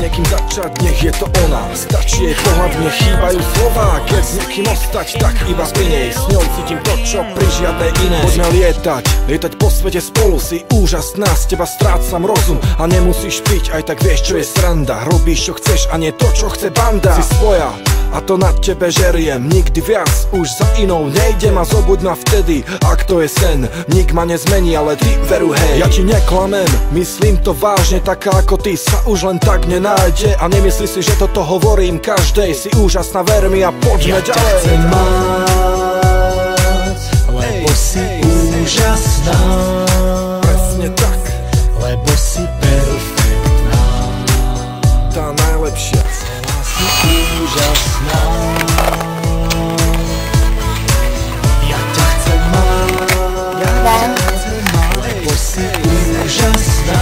niekým začať, nech je to ona. Stačí jej pohľad, mne chýbajú slova. Keď s niekým ostať, tak iba pri nej. S ňou cítim to, čo pri žiadnej inej. Poďme lietať po svete spolu. Si úžasná, z teba strácam rozum. A nemusíš piť, aj tak vieš, čo je sranda. Robíš, čo chceš a nie to, čo chce banda. Si svoja a to na tebe žeriem. Nikdy viac už za inou nejdem. A zobuď ma vtedy, ak to je sen. Nik ma nezmení, ale ty veru hej. Ja ti neklamem, myslím to vážne. Taká ako ty sa už len tak nenájde. A nemyslí si, že toto hovorím každej. Si úžasná, ver mi a poďme ďalej. Ja ťa chcem mať, lebo si úžasná. Presne tak, lebo si perfektná. tá najlepšia. Celá si úžasná. Ja ťa chcem mať, lebo si úžasná.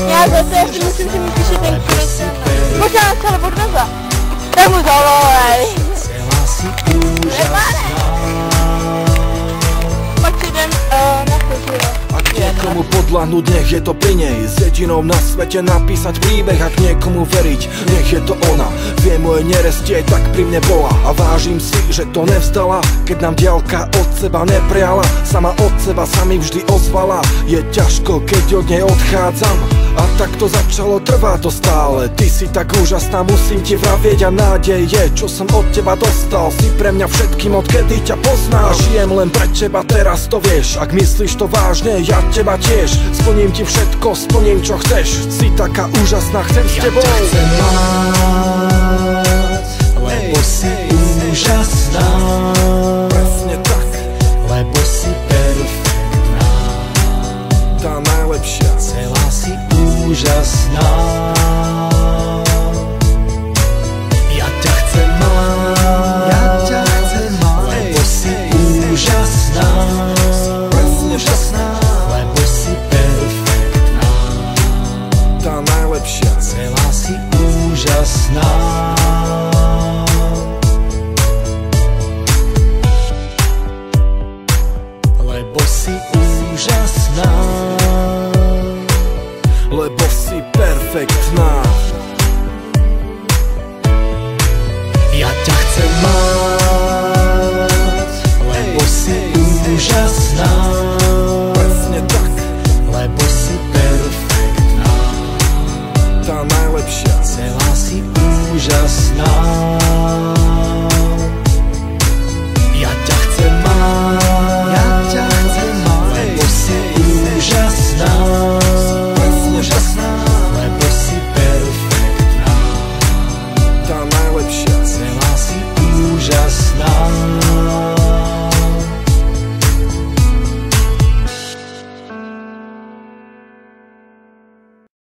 Já zase ještě musím si vypíšet ten květ. Možná se nebo dneza. Tak mu zavolej. Celá si úžasná. Pak si jdem na chodilo. Ak niekomu podľahnúť, nech je to pri nej. S jedinou na svete napísať príbeh. Ak niekomu veriť, nech je to ona. Vie moje nerestie, tak pri mne bola. A vážim si, že to nevzdala. Keď nám diaľka od seba nepriala. Sama od seba sa mi vždy ozvala. Je ťažko, keď od nej odchádzam. A tak to začalo, trvá to stále. Ty si tak úžasná, musím ti vravieť. A nádej je, čo som od teba dostal. Si pre mňa všetkým, odkedy ťa poznám. A žijem len pre teba, teraz to vieš. Ak myslíš to vážne, ja teba tiež. Splním ti všetko, splním čo chceš. Si taká úžasná, chcem s tebou. Ja ťa chcem mať, lebo si úžasná. Presne tak, lebo si perfektná. tá najlepšia. Celá si úžasná. Ja ťa chcem mať, lebo si úžasná. Presne tak, lebo si perfektná. tá najlepšia. Celá si úžasná. Lebo si úžasná. Lebo si perfektná.